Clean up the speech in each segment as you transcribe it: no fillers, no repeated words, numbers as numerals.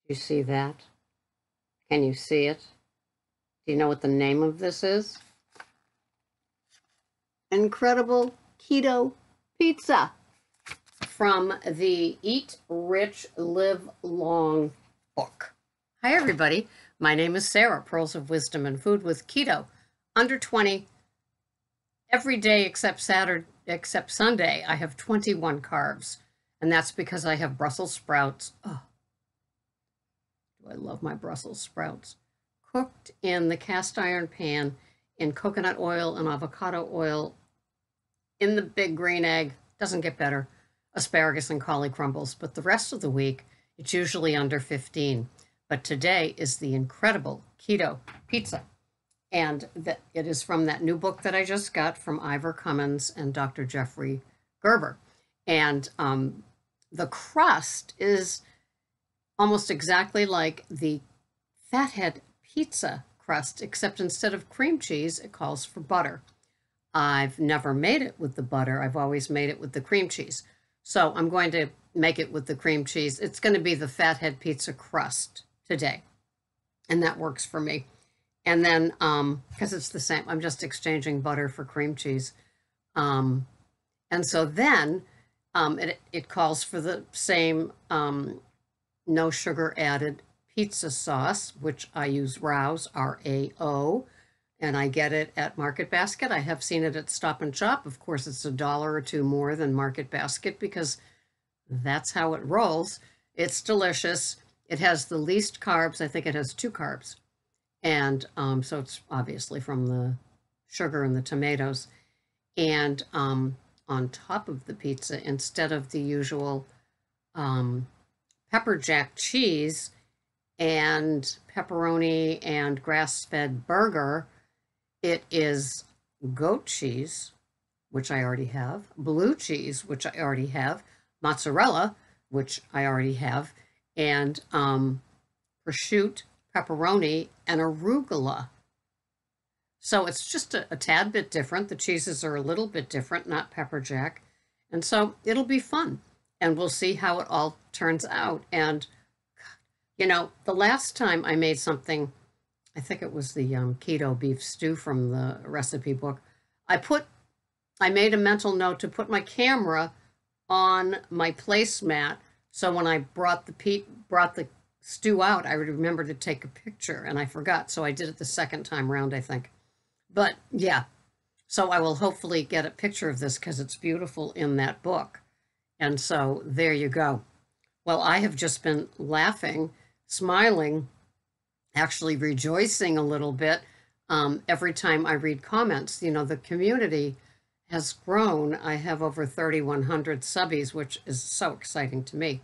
You see that? Can you see it? Do you know what the name of this is? Incredible Keto Pizza from the Eat Rich, Live Long book. Hi, everybody. My name is Sarah, Pearls of Wisdom and Food with Keto. Under 20, every day except Sunday, I have 21 carbs. And that's because I have Brussels sprouts. Oh, do I love my Brussels sprouts. Cooked in the cast iron pan in coconut oil and avocado oil in the big green egg. Doesn't get better. Asparagus and cauli crumbles. But the rest of the week, it's usually under 15. But today is the Incredible Keto Pizza. And it is from that new book that I just got from Ivor Cummins and Dr. Jeffrey Gerber. And the crust is almost exactly like the Fathead pizza crust, except instead of cream cheese, it calls for butter. I've never made it with the butter. I've always made it with the cream cheese. So I'm going to make it with the cream cheese. It's going to be the Fathead pizza crust today. And that works for me. And then, because it's the same, I'm just exchanging butter for cream cheese. And so then it calls for the same no sugar added pizza sauce, which I use Rao's, R-A-O, and I get it at Market Basket. I have seen it at Stop and Shop. Of course, it's $1 or $2 more than Market Basket because that's how it rolls. It's delicious. It has the least carbs. I think it has 2 carbs. And so it's obviously from the sugar and the tomatoes. And on top of the pizza, instead of the usual pepper jack cheese and pepperoni and grass-fed burger, it is goat cheese, which I already have, blue cheese, which I already have, mozzarella, which I already have, and prosciutto, pepperoni, and arugula. So it's just a tad bit different. The cheeses are a little bit different, not pepper jack. And so it'll be fun. And we'll see how it all turns out. And, you know, the last time I made something, I think it was the keto beef stew from the recipe book, I made a mental note to put my camera on my placemat. So when I brought the stew out, I would remember to take a picture, and I forgot. So I did it the second time around, I think. But yeah, so I will hopefully get a picture of this because it's beautiful in that book. And so there you go. Well, I have just been laughing, smiling, actually rejoicing a little bit every time I read comments. You know, the community has grown. I have over 3,100 subbies, which is so exciting to me.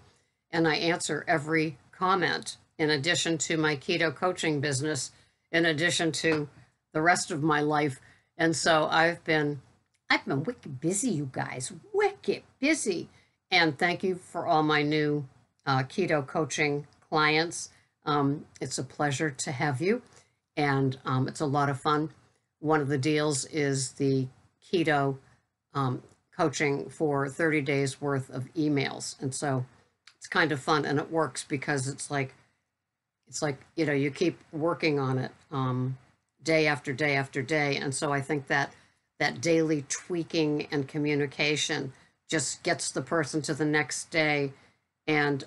And I answer every comment in addition to my keto coaching business, in addition to the rest of my life. And so I've been wicked busy, you guys, wicked busy. And thank you for all my new keto coaching clients. It's a pleasure to have you, and it's a lot of fun. One of the deals is the keto coaching for 30 days worth of emails. And so it's kind of fun, and it works because it's like, you know, you keep working on it day after day after day. And so I think that daily tweaking and communication just gets the person to the next day. And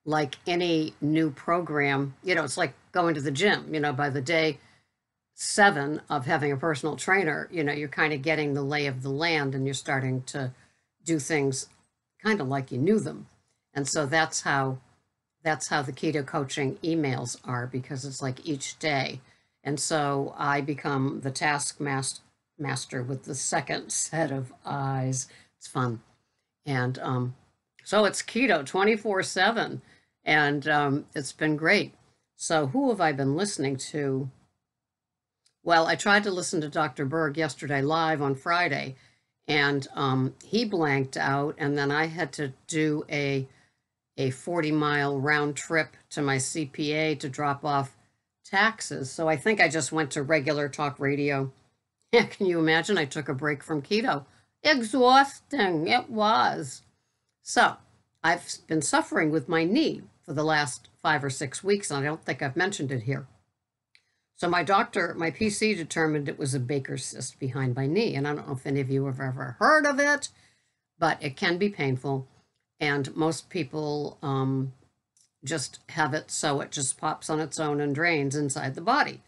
like any new program, you know, it's like going to the gym. You know, by the day 7 of having a personal trainer, you know, you're kind of getting the lay of the land, and you're starting to do things kind of like you knew them. And so that's how the keto coaching emails are, because it's like each day. And so I become the task master with the second set of eyes. It's fun. And so it's keto 24/7, and it's been great. So who have I been listening to? Well, I tried to listen to Dr. Berg yesterday live on Friday, and he blanked out, and then I had to do a 40-mile round trip to my CPA to drop off taxes. So I think I just went to regular talk radio. Yeah, can you imagine? I took a break from keto. Exhausting, it was. So I've been suffering with my knee, for the last 5 or 6 weeks, and I don't think I've mentioned it here. So my doctor, my PC, determined it was a Baker's cyst behind my knee. And I don't know if any of you have ever heard of it, but it can be painful. And most people just have it so it just pops on its own and drains inside the body.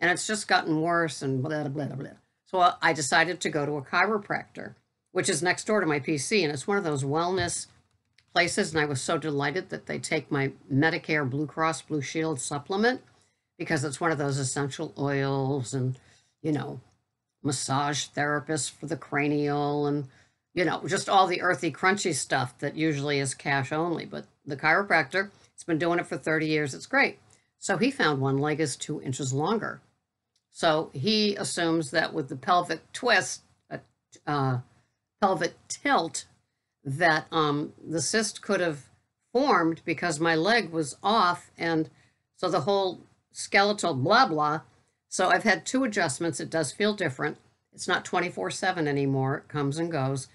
And it's just gotten worse and blah, blah, blah, blah. So I decided to go to a chiropractor, which is next door to my PC. And it's one of those wellness places. And I was so delighted that they take my Medicare Blue Cross Blue Shield supplement, because it's one of those essential oils and, massage therapists for the cranial and, just all the earthy, crunchy stuff that usually is cash only. But the chiropractor, it's been doing it for 30 years. It's great. So he found one leg is 2 inches longer. So he assumes that with the pelvic twist, pelvic tilt, that the cyst could have formed because my leg was off. And so the whole skeletal blah, blah. So I've had 2 adjustments. It does feel different. It's not 24/7 anymore. It comes and goes.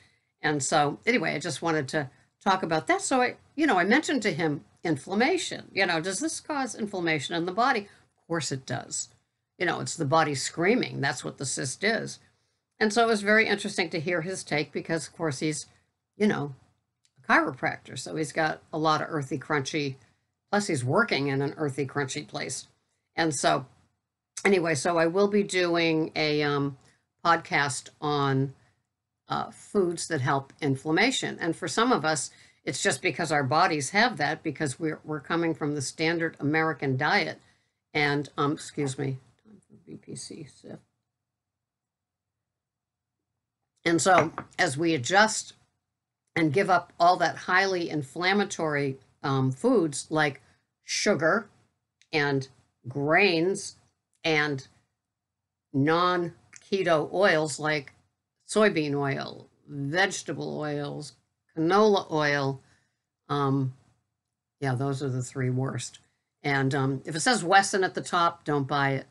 And so anyway, I just wanted to talk about that. So I mentioned to him inflammation. Does this cause inflammation in the body? Of course it does. It's the body screaming. That's what the cyst is. And so it was very interesting to hear his take because, of course, he's, a chiropractor. So he's got a lot of earthy, crunchy, plus he's working in an earthy, crunchy place. And so anyway, so I will be doing a podcast on foods that help inflammation. And for some of us, it's just because our bodies have that, because we're coming from the standard American diet. And, excuse me, time for BPC sip. And so as we adjust and give up all that highly inflammatory foods like sugar and grains and non-keto oils like soybean oil, vegetable oils, canola oil. Yeah, those are the 3 worst. And if it says Wesson at the top, don't buy it.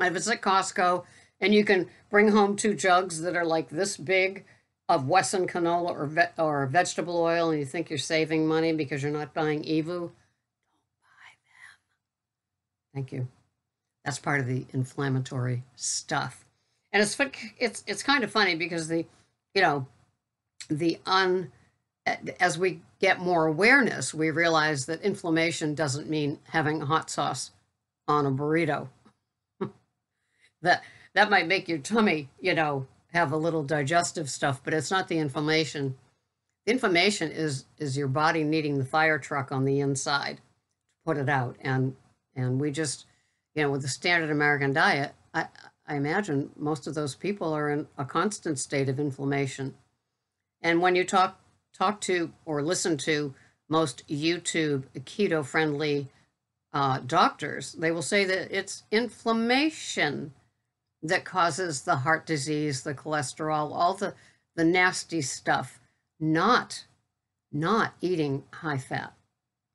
If it's at Costco and you can bring home 2 jugs that are like this big of Wesson canola or vegetable oil, and you think you're saving money because you're not buying EVU, don't buy them. Thank you. That's part of the inflammatory stuff. And it's kind of funny because as we get more awareness, we realize that inflammation doesn't mean having hot sauce on a burrito. That might make your tummy, have a little digestive stuff, but it's not the inflammation. The inflammation is your body needing the fire truck on the inside to put it out. And we just, with the standard American diet, I imagine most of those people are in a constant state of inflammation. And when you talk to or listen to most YouTube keto-friendly doctors, they will say that it's inflammation that causes the heart disease, the cholesterol, all the nasty stuff, not eating high fat,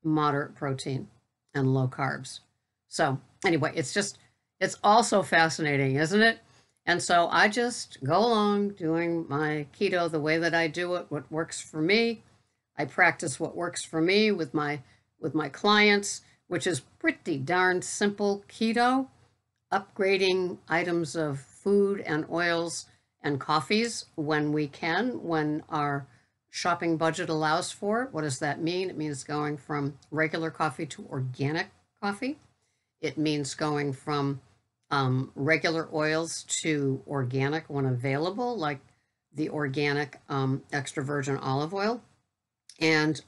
moderate protein, and low carbs. So anyway, it's also fascinating, isn't it? And so I just go along doing my keto the way that I do it, what works for me. I practice what works for me with my clients, which is pretty darn simple keto, upgrading items of food and oils and coffees when we can, when our shopping budget allows for it. What does that mean? It means going from regular coffee to organic coffee. It means going from regular oils to organic when available, like the organic extra virgin olive oil, and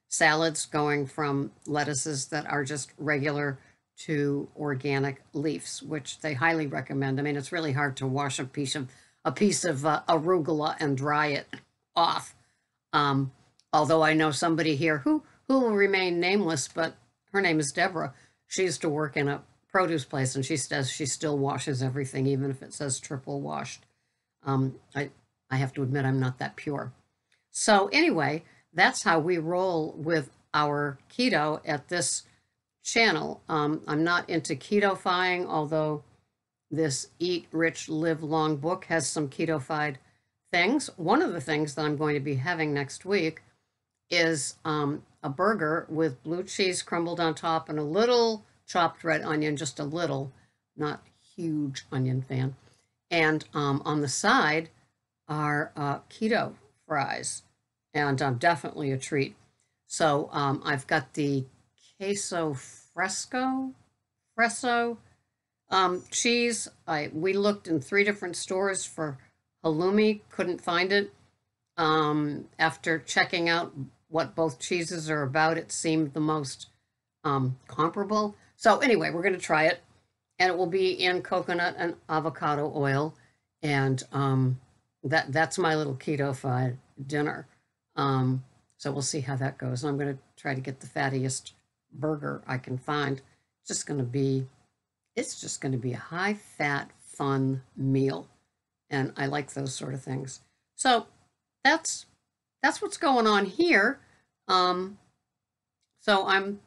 salads going from lettuces that are just regular to organic leaves, which they highly recommend. I mean, it's really hard to wash a piece of arugula and dry it off. Although I know somebody here who will remain nameless, but her name is Deborah. She used to work in a produce place, and she says she still washes everything, even if it says triple washed. I have to admit I'm not that pure. So anyway, that's how we roll with our keto at this channel. I'm not into keto-fying, although this Eat Rich, Live Long book has some keto-fied things. One of the things that I'm going to be having next week is a burger with blue cheese crumbled on top and a little chopped red onion, just a little, not huge onion fan. And on the side are keto fries, and definitely a treat. So I've got the queso fresso cheese. We looked in 3 different stores for halloumi, couldn't find it. After checking out what both cheeses are about, it seemed the most comparable. So anyway, we're going to try it, and it will be in coconut and avocado oil, and that's my little keto-fied dinner. So we'll see how that goes. And I'm going to try to get the fattiest burger I can find. It's just going to be a high-fat, fun meal, and I like those sort of things. So that's what's going on here. So I'm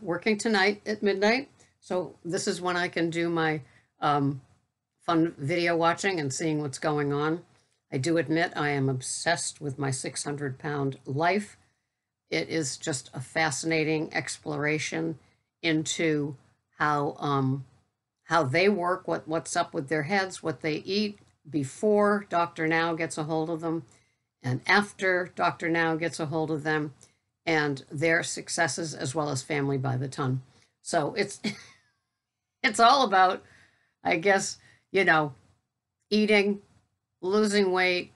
working tonight at midnight. So this is when I can do my fun video watching and seeing what's going on. I do admit I am obsessed with my 600-pound life. It is just a fascinating exploration into how they work, what's up with their heads, what they eat before Dr. Now gets a hold of them, and after Dr. Now gets a hold of them, and their successes as well as family by the ton. So it's it's all about, I guess, eating, losing weight,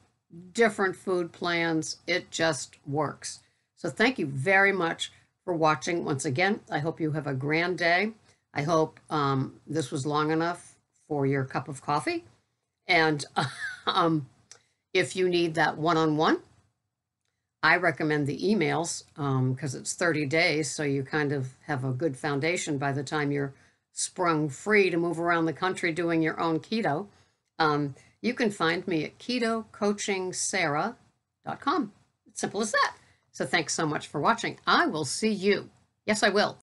different food plans. It just works. So thank you very much for watching. Once again, I hope you have a grand day. I hope this was long enough for your cup of coffee. And if you need that one-on-one, I recommend the emails because it's 30 days, so you kind of have a good foundation by the time you're sprung free to move around the country doing your own keto. You can find me at ketocoachingsarah.com. It's simple as that. So thanks so much for watching. I will see you. Yes, I will.